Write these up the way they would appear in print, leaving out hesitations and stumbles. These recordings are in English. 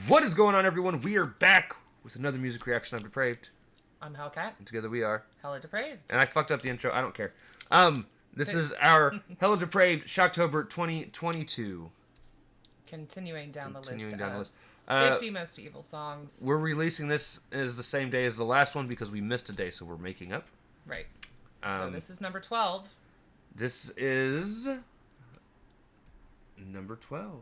What is going on, everyone? We are back with another music reaction of Depraved. I'm Hellcat. And together we are HellaDepraved. And I fucked up the intro. I don't care. This is our Hella Depraved Shocktober 2022. Continuing down the list. 50 most evil songs. We're releasing this as the same day as the last one because we missed a day, so we're making up. Right. So this is number 12. This is number 12.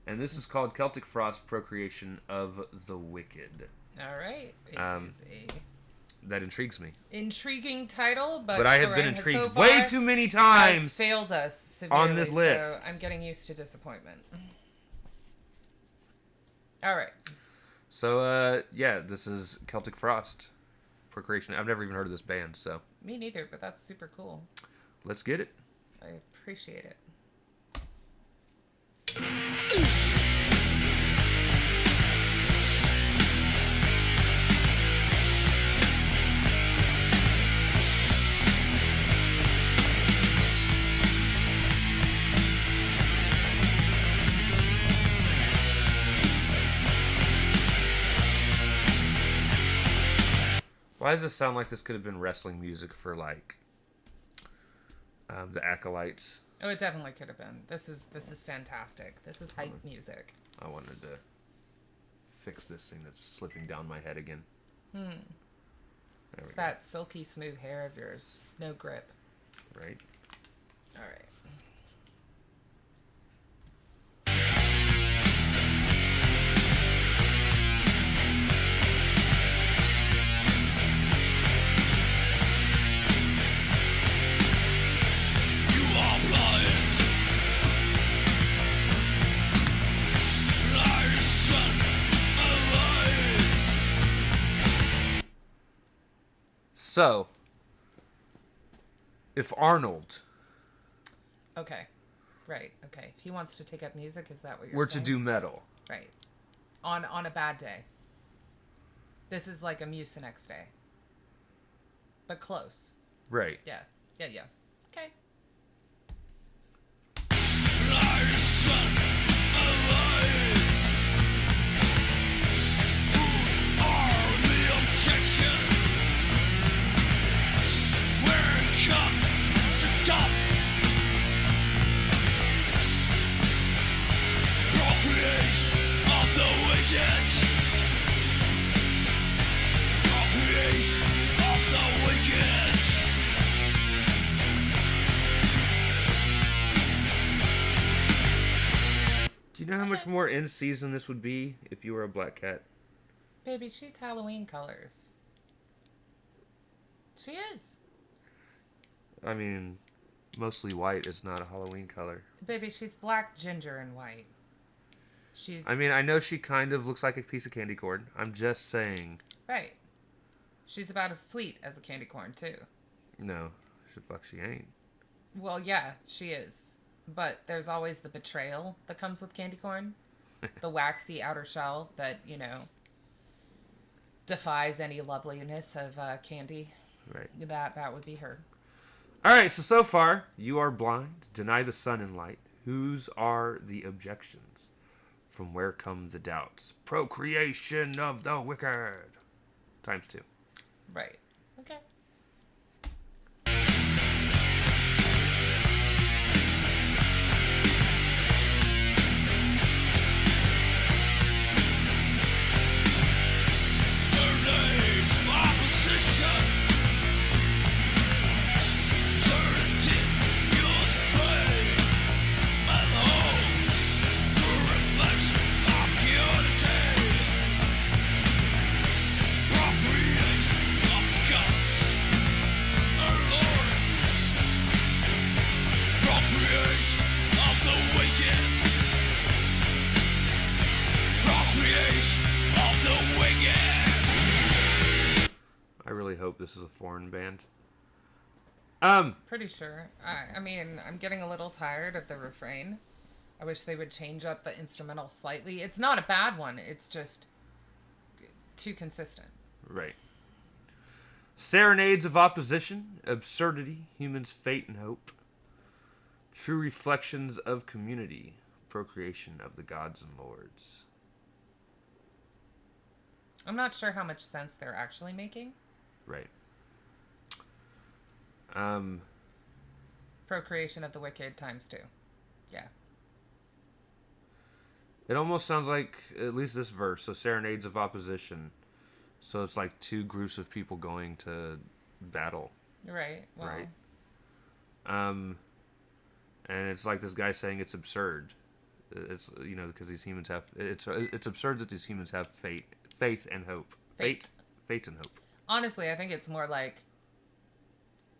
And this is called Celtic Frost, Procreation of the Wicked. All right. It is a... That intrigues me. Intriguing title, but I have been intrigued way too many times. Has failed us severely, on this list. So I'm getting used to disappointment. All right. So, yeah, this is Celtic Frost, Procreation. I've never even heard of this band, so. Me neither, but that's super cool. Let's get it. I appreciate it. Why does this sound like this could have been wrestling music for, like, the Acolytes? Oh, it definitely could have been. This is fantastic. This is hype music. I wanted to fix this thing that's slipping down my head again. It's that silky smooth hair of yours. No grip. Right. All right. So, if Arnold... Okay. Right. Okay. If he wants to take up music, is that what you're were saying? to do metal. Right. On a bad day. This is like a Mucinex day. But close. Right. Yeah. Yeah, yeah. Okay. Do you know how much more in season this would be if you were a black cat? Baby, she's Halloween colors. She is. I mean, mostly white is not a Halloween color. Baby, she's black, ginger, and white. She's... I mean, I know she kind of looks like a piece of candy corn. I'm just saying. Right. She's about as sweet as a candy corn, too. No. She ain't. Well, yeah, she is. But there's always the betrayal that comes with candy corn. The waxy outer shell that, you know, defies any loveliness of candy. Right. That would be her. All right, so far, you are blind, deny the sun and light. Whose are the objections? From where come the doubts? Procreation of the wicked. Times 2. Right. Okay. I really hope this is a foreign band. Pretty sure. I mean, I'm getting a little tired of the refrain. I wish they would change up the instrumental slightly. It's not a bad one. It's just too consistent. Right. Serenades of opposition, absurdity, humans' fate and hope. True reflections of community. procreation of the gods and lords. I'm not sure how much sense they're actually making. Right. Procreation of the wicked times 2. Yeah. It almost sounds like, at least this verse, so serenades of opposition. So it's like two groups of people going to battle. Right. Well, right. And it's like this guy saying it's absurd. It's, you know, because these humans have, it's absurd that these humans have faith and hope. Fate and hope. Honestly, I think it's more like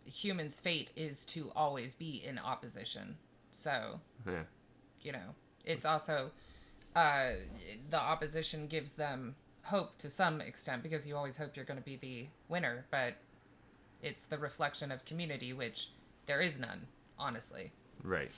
humans' fate is to always be in opposition. So, yeah, you know, it's also the opposition gives them hope to some extent, because you always hope you're going to be the winner, but it's the reflection of community, which there is none, honestly. Right.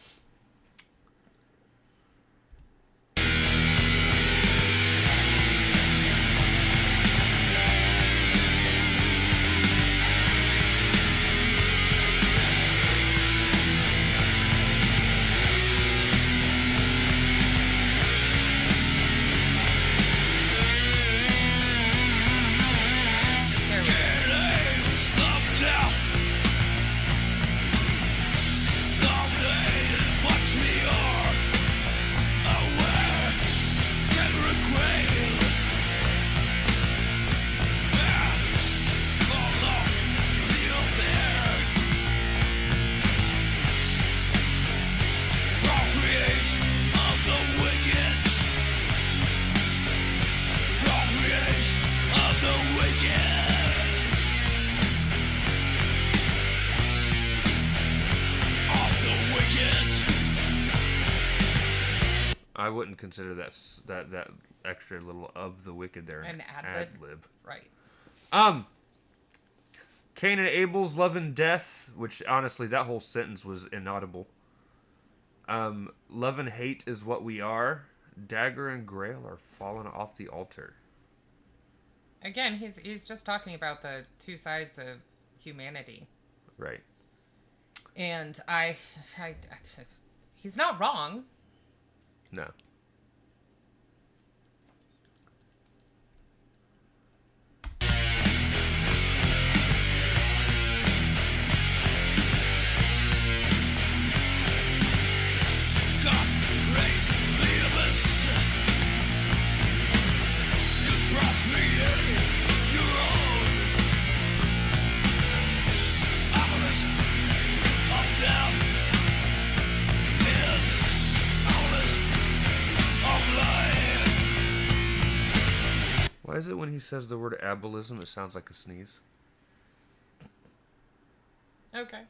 I wouldn't consider that extra little of the wicked there an ad-lib. Right. Cain and Abel's love and death, which honestly that whole sentence was inaudible. Love and hate is what we are. Dagger and Grail are fallen off the altar. Again, he's just talking about the two sides of humanity. Right. And he's not wrong. No. Why is it when he says the word ableism, it sounds like a sneeze? Okay.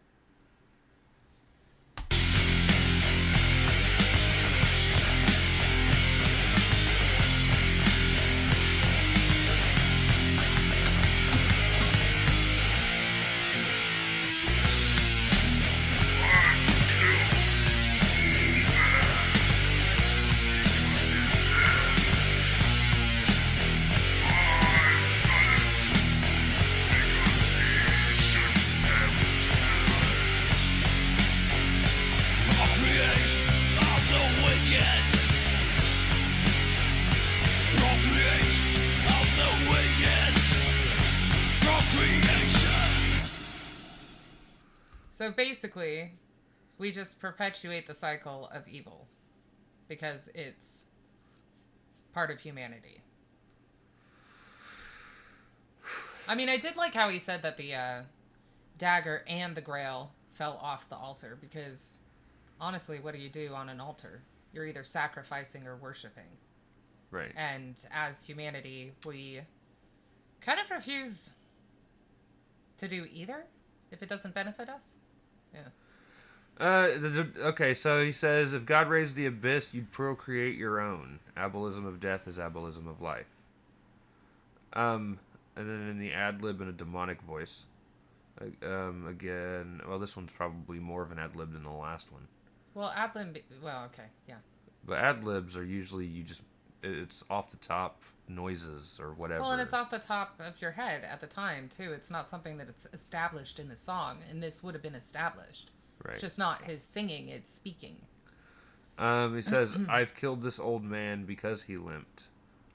So basically, we just perpetuate the cycle of evil because it's part of humanity. I mean, I did like how he said that the dagger and the grail fell off the altar, because honestly, what do you do on an altar? You're either sacrificing or worshiping. Right. And as humanity, we kind of refuse to do either if it doesn't benefit us. Yeah. Okay, so he says, if God raised the abyss, you'd procreate your own. Ableism of death is ableism of life. And then in the ad-lib in a demonic voice. Again, well, this one's probably more of an ad-lib than the last one. Well, ad-lib, well, okay, yeah. But ad-libs are usually, it's off the top noises or whatever. Well, and it's off the top of your head at the time, too. It's not something that it's established in the song, and this would have been established. Right. It's just not his singing, it's speaking. He says, I've killed this old man because he limped.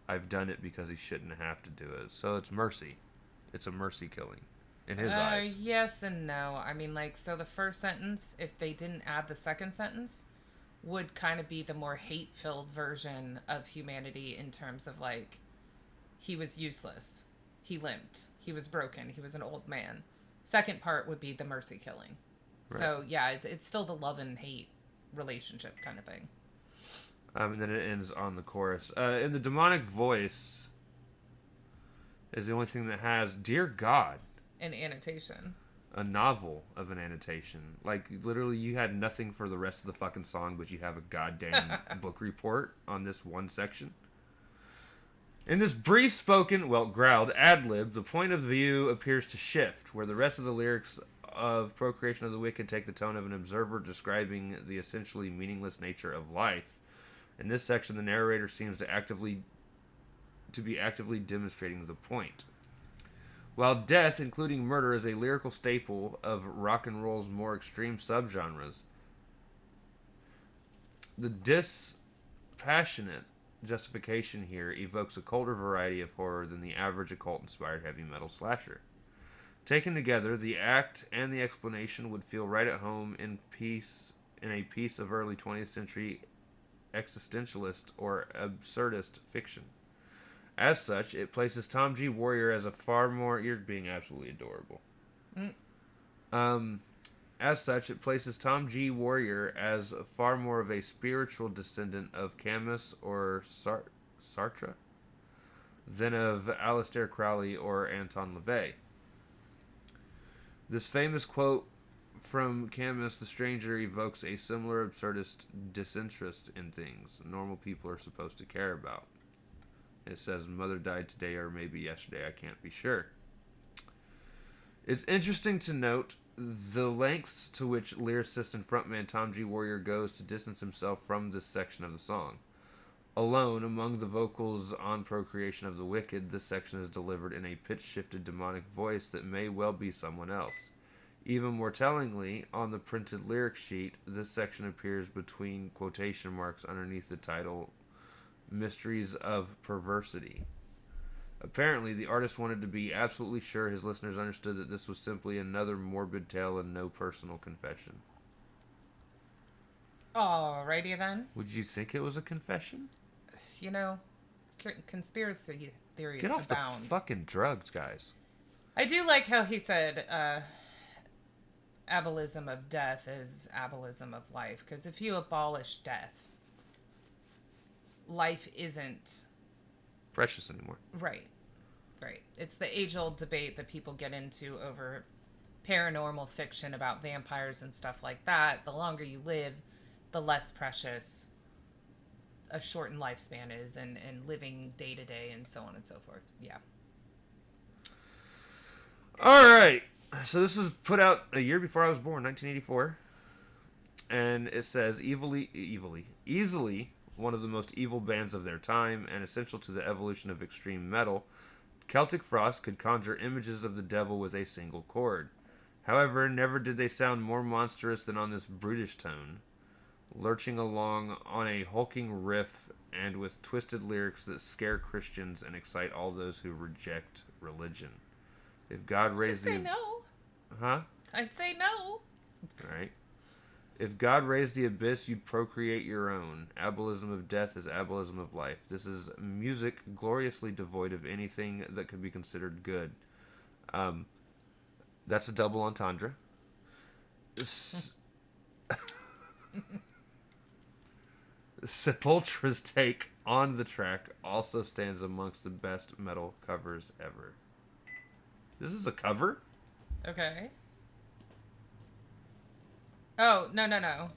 I've done it because he shouldn't have to do it. So it's mercy. It's a mercy killing in his eyes. Yes and no. I mean, like, so the first sentence, if they didn't add the second sentence, would kind of be the more hate-filled version of humanity in terms of, like, he was useless. He limped. He was broken. He was an old man. Second part would be the mercy killing. Right. So, yeah, it's still the love and hate relationship kind of thing. And then it ends on the chorus. In the demonic voice is the only thing that has, Dear God. An annotation. A novel of an annotation. Like, literally, you had nothing for the rest of the fucking song, but you have a goddamn book report on this one section. In this brief spoken, growled ad-lib, the point of view appears to shift, where the rest of the lyrics of Procreation of the Wicked take the tone of an observer describing the essentially meaningless nature of life. In this section, the narrator seems to be actively demonstrating the point. While death, including murder, is a lyrical staple of rock and roll's more extreme subgenres, the dispassionate justification here evokes a colder variety of horror than the average occult-inspired heavy metal slasher. Taken together, the act and the explanation would feel right at home in a piece of early 20th century existentialist or absurdist fiction. As such, it places Tom G. Warrior as a far more... You're being absolutely adorable. As such, it places Tom G. Warrior as far more of a spiritual descendant of Camus or Sartre than of Aleister Crowley or Anton LaVey. This famous quote from Camus the Stranger evokes a similar absurdist disinterest in things normal people are supposed to care about. It says, Mother died today or maybe yesterday, I can't be sure. It's interesting to note the lengths to which lyricist and frontman Tom G. Warrior goes to distance himself from this section of the song. Alone, among the vocals on Procreation of the Wicked, this section is delivered in a pitch-shifted demonic voice that may well be someone else. Even more tellingly, on the printed lyric sheet, this section appears between quotation marks underneath the title Mysteries of Perversity. Apparently, the artist wanted to be absolutely sure his listeners understood that this was simply another morbid tale and no personal confession. Alrighty then. Would you think it was a confession? You know, conspiracy theories Get off abound. the fucking drugs, guys. I do like how he said abolition of death is abolition of life. Because if you abolish death, life isn't precious anymore. Right. It's the age-old debate that people get into over paranormal fiction about vampires and stuff like that. The longer you live, the less precious a shortened lifespan is, and living day to day and so on and so forth. Yeah. All right. So this was put out a year before I was born, 1984. And it says, easily one of the most evil bands of their time and essential to the evolution of extreme metal, Celtic Frost could conjure images of the devil with a single chord. However, never did they sound more monstrous than on this brutish tone, lurching along on a hulking riff and with twisted lyrics that scare Christians and excite all those who reject religion. If God raised I'd say no. Huh? I'd say no. All right. If God raised the abyss, you'd procreate your own. Abolition of death is abolition of life. This is music gloriously devoid of anything that could be considered good. That's a double entendre. Sepultura's take on the track also stands amongst the best metal covers ever. This is a cover? Okay. Oh, no.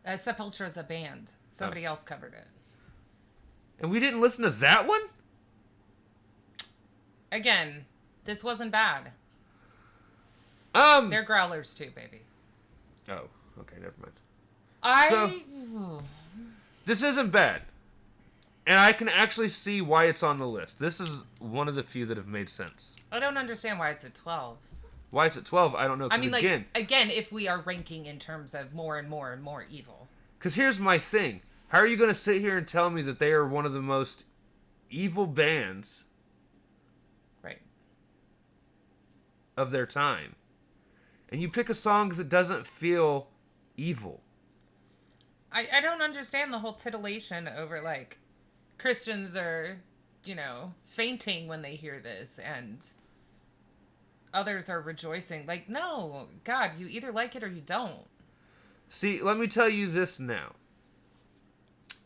Sepultura's a band. Somebody else covered it. And we didn't listen to that one? Again, this wasn't bad. They're growlers too, baby. Oh, okay, never mind. So, this isn't bad. And I can actually see why it's on the list. This is one of the few that have made sense. I don't understand why it's at 12. Why is it 12? I don't know. I mean, like, again, if we are ranking in terms of more and more and more evil. Because here's my thing. How are you going to sit here and tell me that they are one of the most evil bands Right. of their time? And you pick a song that doesn't feel evil. I don't understand the whole titillation over, like, Christians are, you know, fainting when they hear this, and others are rejoicing. Like, no, God, you either like it or you don't. See, let me tell you this now.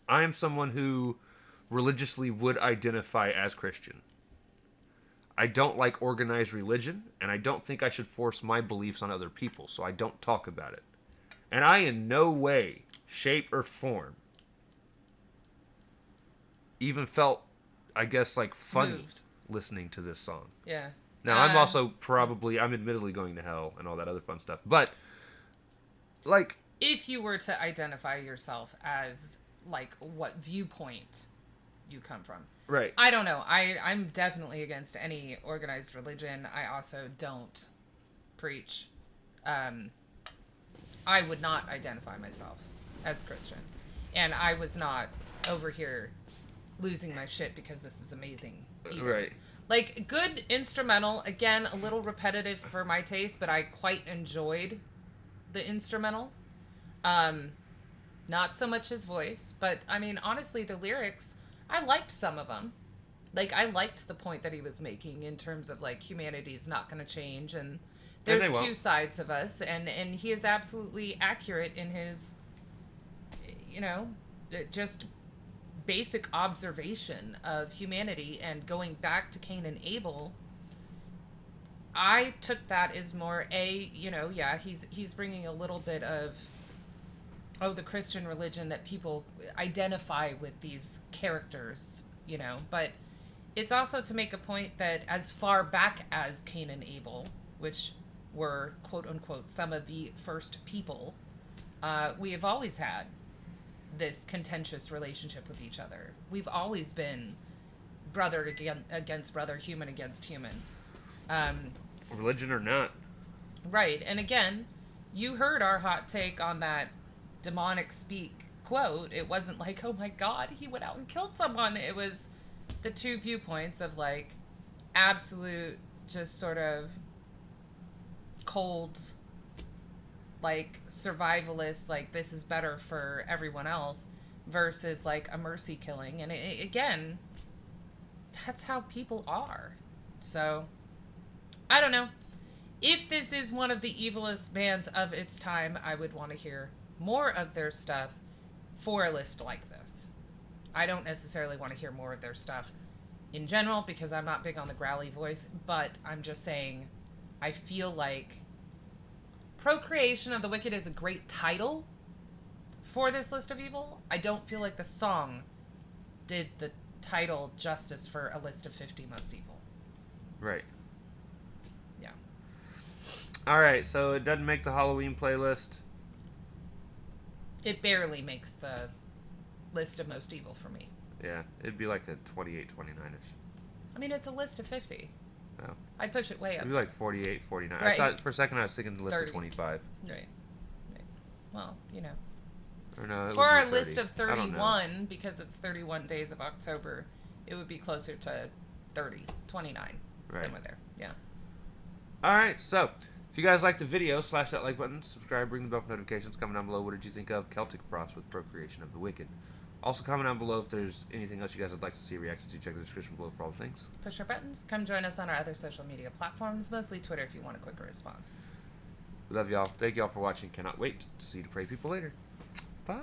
I am someone who religiously would identify as Christian. I don't like organized religion, and I don't think I should force my beliefs on other people, so I don't talk about it. And I in no way, shape, or form even felt, I guess, like, funny Moved. listening to this song. Yeah. Now, I'm admittedly going to hell and all that other fun stuff, but, like... If you were to identify yourself as, like, what viewpoint you come from. Right. I don't know. I'm definitely against any organized religion. I also don't preach. I would not identify myself as Christian. And I was not over here losing my shit because this is amazing either. Right. Like, good instrumental. Again, a little repetitive for my taste, but I quite enjoyed the instrumental. Not so much his voice, but, I mean, honestly, the lyrics, I liked some of them. Like, I liked the point that he was making in terms of, like, humanity's not going to change, and there's two sides of us, and he is absolutely accurate in his, you know, just basic observation of humanity, and going back to Cain and Abel, I took that as more you know, yeah, he's bringing a little bit of, the Christian religion, that people identify with these characters, you know, but it's also to make a point that as far back as Cain and Abel, which were, quote unquote, some of the first people, we have always had this contentious relationship with each other. We've always been brother against brother, human against human. Religion or not. Right. And again, you heard our hot take on that demonic speak quote. It wasn't like, oh my God, he went out and killed someone. It was the two viewpoints of, like, absolute, just sort of cold, like, survivalist, like, this is better for everyone else, versus, like, a mercy killing. And again, that's how people are. So, I don't know. If this is one of the evilest bands of its time, I would want to hear more of their stuff for a list like this. I don't necessarily want to hear more of their stuff in general because I'm not big on the growly voice, but I'm just saying I feel like Procreation of the Wicked is a great title for this list of evil. I don't feel like the song did the title justice for a list of 50 most evil. Right. Yeah. Alright, so it doesn't make the Halloween playlist. It barely makes the list of most evil for me. Yeah, it'd be like a 28, 29-ish. I mean, it's a list of 50. Oh. I'd push it way up. It'd be like 48, 49. Right. I thought, for a second I was thinking the list 30. of 25. Right. Well, you know. Or no, for our list of 31, because it's 31 days of October, it would be closer to 30, 29. Right. Somewhere there. Yeah. Alright, so if you guys liked the video, slash that like button, subscribe, ring the bell for notifications. Comment down below, what did you think of Celtic Frost with Procreation of the Wicked? Also, comment down below if there's anything else you guys would like to see reacted to. Check the description below for all the things. Push our buttons. Come join us on our other social media platforms, mostly Twitter if you want a quicker response. We love y'all. Thank y'all for watching. Cannot wait to see you to pray people later. Bye.